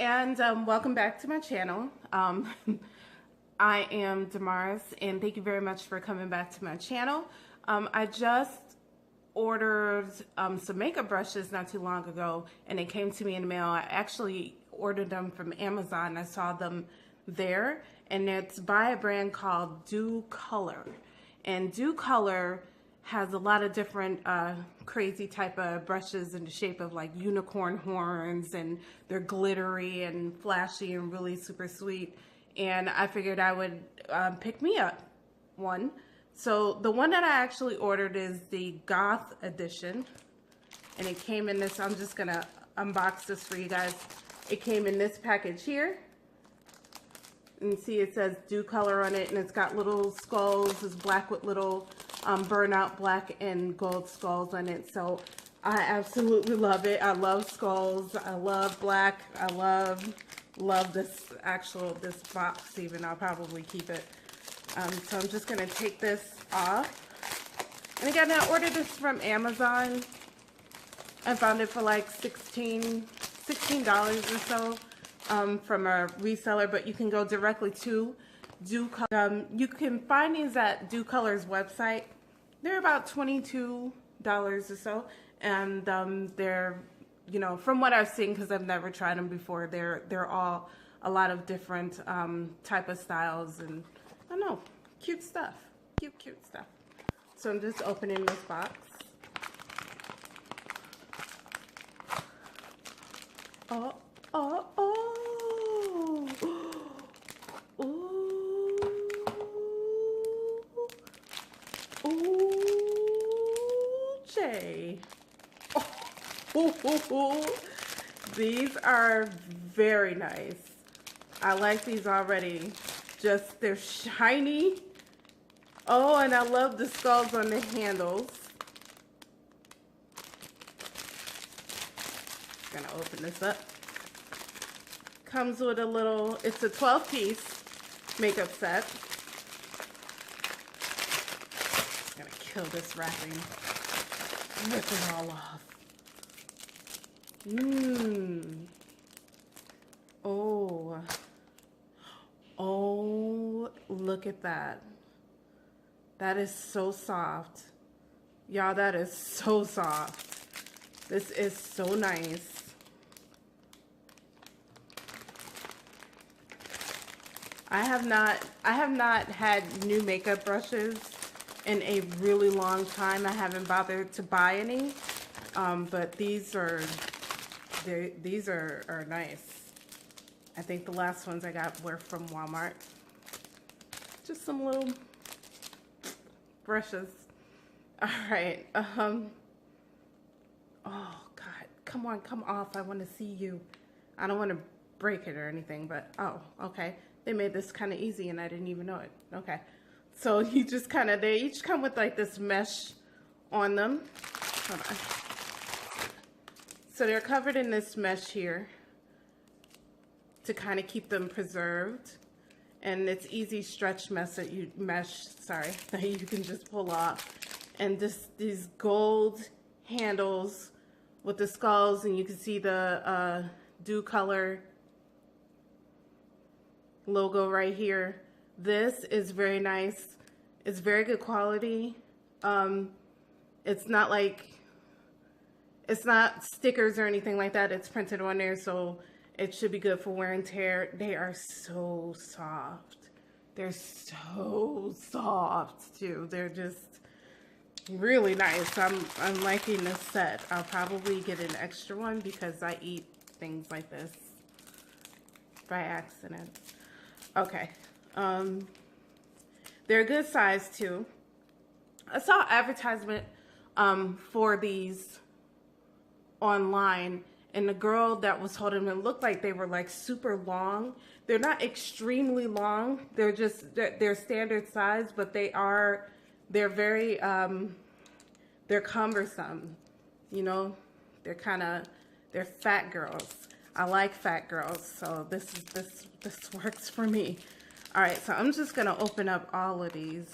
and welcome back to my channel. I am Damaris, and thank you very much for coming back to my channel. I just ordered some makeup brushes not too long ago, and they came to me in the mail. I actually ordered them from Amazon. I saw them there, and it's by a brand called Docolor. And Docolor has a lot of different crazy type of brushes in the shape of like unicorn horns, and they're glittery and flashy and really super sweet. And I figured I would pick me up one. So the one that I actually ordered is the Goth Edition, and it came in this, I'm just gonna unbox this for you guys. It came in this package here. And see, it says Docolor on it, and it's got little skulls. It's black with little burnout black and gold skulls on it. So I absolutely love it. I love skulls. I love black. I love this box even. I'll probably keep it. So I'm just gonna take this off. And again, I ordered this from Amazon. I found it for like $16 or so. From a reseller, but you can go directly to Docolor. You can find these at Docolor's website. They're about $22 or so, and they're, you know, from what I've seen, because I've never tried them before, they're all a lot of different type of styles, and I don't know, cute stuff, cute stuff. So I'm just opening this box. Oh. These are very nice. I like these already. Just, they're shiny. Oh, and I love the skulls on the handles. Gonna open this up. Comes with a little, it's a 12-piece makeup set. Gonna kill this wrapping. Rip it all off. Oh, look at that. That is so soft. Y'all, that is so soft. This is so nice. I have not had new makeup brushes in a really long time. I haven't bothered to buy any, but these are nice. I think the last ones I got were from Walmart. Just some little brushes. All right. Oh God, come on, come off. I want to see you. I don't want to break it or anything, but oh, okay. They made this kind of easy, and I didn't even know it. Okay. So you just they each come with like this mesh on them. Hold on. So they're covered in this mesh here to kind of keep them preserved. And it's easy stretch mesh that you that you can just pull off. And these gold handles with the skulls, and you can see the Docolor logo right here. This is very nice. It's very good quality. It's not stickers or anything like that. It's printed on there, so it should be good for wear and tear. They are so soft. They're so soft too. They're just really nice. I'm liking this set. I'll probably get an extra one because I eat things like this by accident. Okay. They're a good size too. I saw advertisement for these online, and the girl that was holding them looked like they were like super long. They're not extremely long. They're just they're standard size, but they're very they're cumbersome. You know, they're fat girls. I like fat girls, so this works for me. All right, so I'm just gonna open up all of these.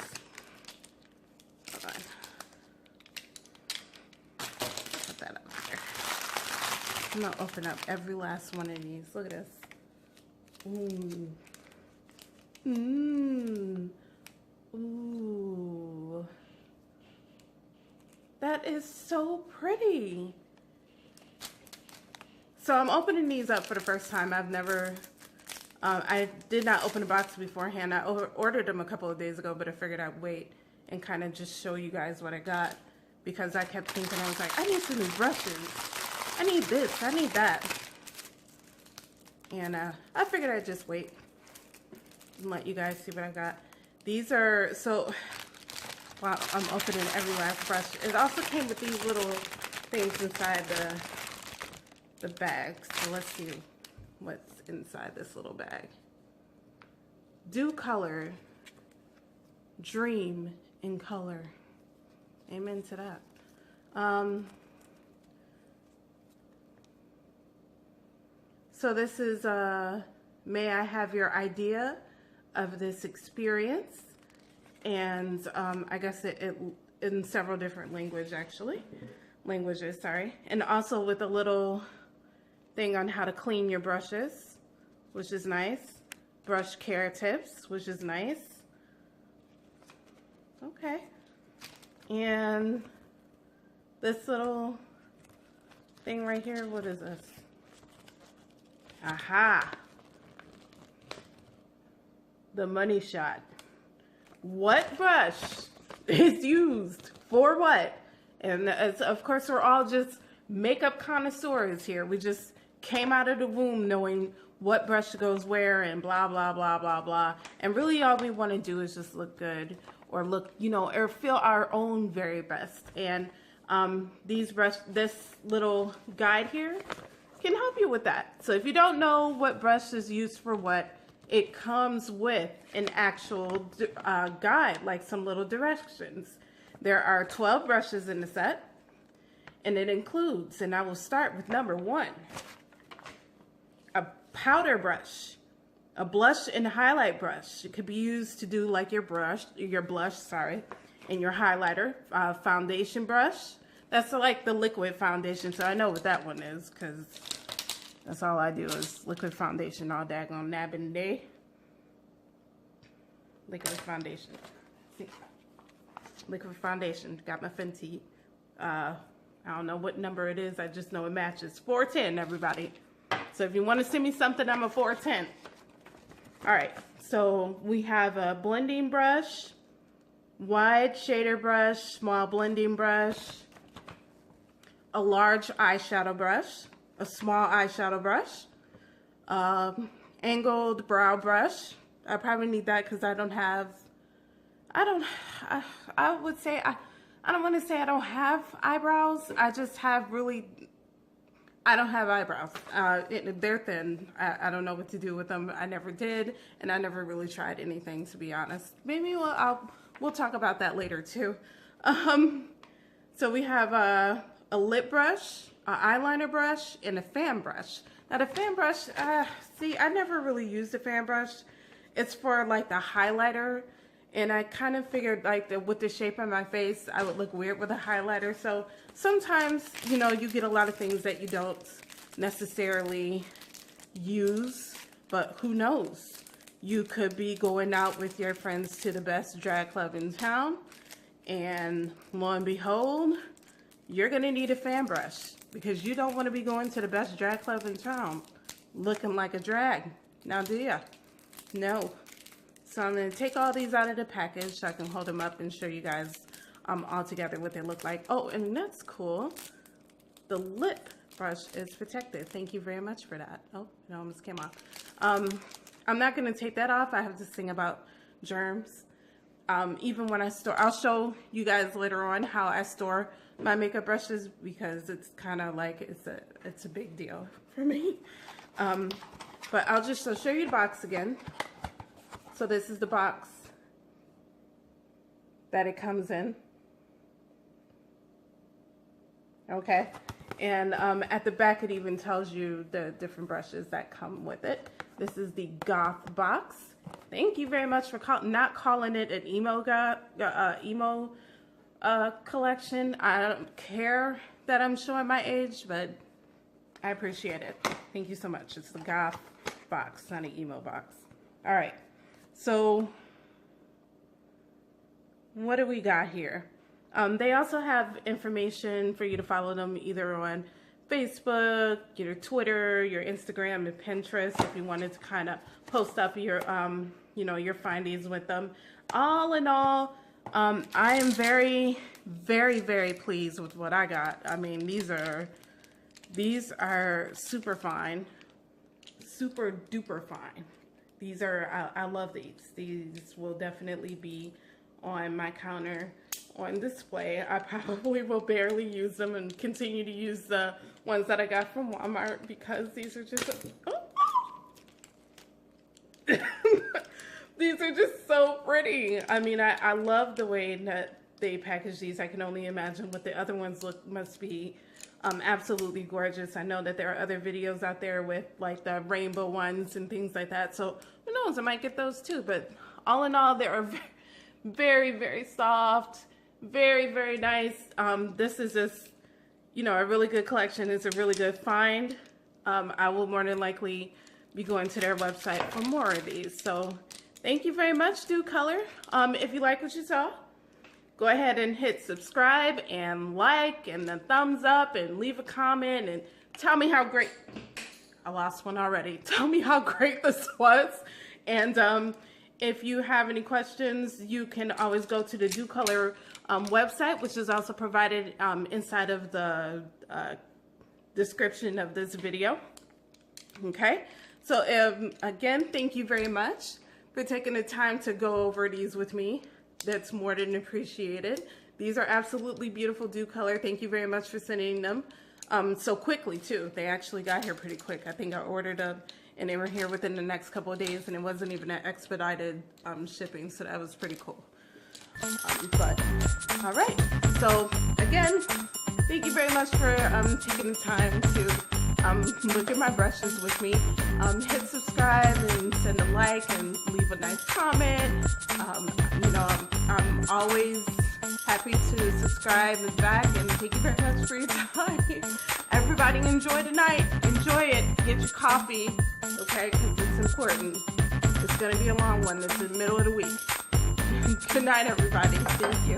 Hold on. Put that up here. I'm gonna open up every last one of these. Look at this. Ooh. Mmm. Ooh. That is so pretty. So I'm opening these up for the first time. I've never, I did not open a box beforehand. I ordered them a couple of days ago, but I figured I'd wait and kind of just show you guys what I got, because I kept thinking, I was like, I need some new brushes. I need this, I need that. And I figured I'd just wait and let you guys see what I got. These are, so, wow, I'm opening every last brush. It also came with these little things inside the bag. So let's see what's inside this little bag. Docolor, dream in color. Amen to that. So this is, may I have your idea of this experience? And I guess it in several different languages, sorry. And also with a little thing on how to clean your brushes, which is nice. Brush care tips, which is nice. Okay. And this little thing right here, what is this? Aha. The money shot. What brush is used for what? And of course, we're all just makeup connoisseurs here. We just came out of the womb knowing what brush goes where and blah, blah, blah, blah, blah. And really all we want to do is just look good, or look, you know, or feel our own very best. And this little guide here can help you with that. So if you don't know what brush is used for what, it comes with an actual guide, like some little directions. There are 12 brushes in the set, and it includes, and I will start with number 1, a powder brush, a blush and highlight brush. It could be used to do like your blush, and your highlighter. Foundation brush. That's like the liquid foundation, so I know what that one is, because that's all I do is liquid foundation all daggone nabbing day. Liquid foundation. See? Liquid foundation. Got my Fenty. I don't know what number it is. I just know it matches. 410, everybody. So if you want to send me something, I'm a 410. All right. So we have a blending brush, wide shader brush, small blending brush, a large eyeshadow brush, a small eyeshadow brush, angled brow brush. I probably need that because I don't have, I don't want to say I don't have eyebrows. I just have I don't have eyebrows. They're thin. I don't know what to do with them. I never did, and I never really tried anything, to be honest. Maybe we'll talk about that later too. So we have a lip brush, an eyeliner brush, and a fan brush. Now the fan brush, see, I never really used a fan brush. It's for like the highlighter, and I kind of figured like with the shape of my face, I would look weird with a highlighter. So sometimes, you know, you get a lot of things that you don't necessarily use, but who knows? You could be going out with your friends to the best drag club in town, and lo and behold, you're gonna need a fan brush, because you don't want to be going to the best drag club in town looking like a drag. Now, do ya? No. So I'm going to take all these out of the package so I can hold them up and show you guys all together what they look like. Oh, and that's cool. The lip brush is protected. Thank you very much for that. Oh, it almost came off. I'm not going to take that off. I have this thing about germs. Even when I store, I'll show you guys later on how I store my makeup brushes, because it's kind of like it's a big deal for me. But I'll just show you the box again. So this is the box that it comes in. Okay. And at the back it even tells you the different brushes that come with it. This is the Goth box. Thank you very much for not calling it an emo collection. I don't care that I'm showing my age, but I appreciate it. Thank you so much. It's the Goth box, not an emo box. All right. So what do we got here? They also have information for you to follow them either on Facebook, your Twitter, your Instagram, and Pinterest if you wanted to kind of post up your, your findings with them. All in all, I am very, very, very pleased with what I got. I mean, these are super fine, super duper fine. These are, I love these. These will definitely be on my counter on display. I probably will barely use them and continue to use the ones that I got from Walmart because these are just, these are just so pretty. I mean, I love the way that they package these. I can only imagine what the other ones must be. Absolutely gorgeous. I know that there are other videos out there with like the rainbow ones and things like that. So who knows, I might get those too. But all in all, they are very, very soft, very, very nice. This is just, a really good collection. It's a really good find. I will more than likely be going to their website for more of these. So thank you very much, Docolor. If you like what you saw, go ahead and hit subscribe and like and the thumbs up and leave a comment and tell me how great, I lost one already. Tell me how great this was. And if you have any questions, you can always go to the Docolor website, which is also provided inside of the description of this video. Okay, so again, thank you very much for taking the time to go over these with me. That's more than appreciated. These are absolutely beautiful Docolor. Thank you very much for sending them so quickly too. They actually got here pretty quick. I think I ordered them and they were here within the next couple of days, and it wasn't even an expedited shipping, so that was pretty cool. But all right, so again, thank you very much for taking the time to look at my brushes with me. Hit subscribe and send a like and leave a nice comment. I'm always happy to subscribe and back, and thank you very much for your time. Everybody enjoy the night. Enjoy it. Get your coffee, okay, because it's important. It's going to be a long one. It's in the middle of the week. Good night, everybody. Thank you.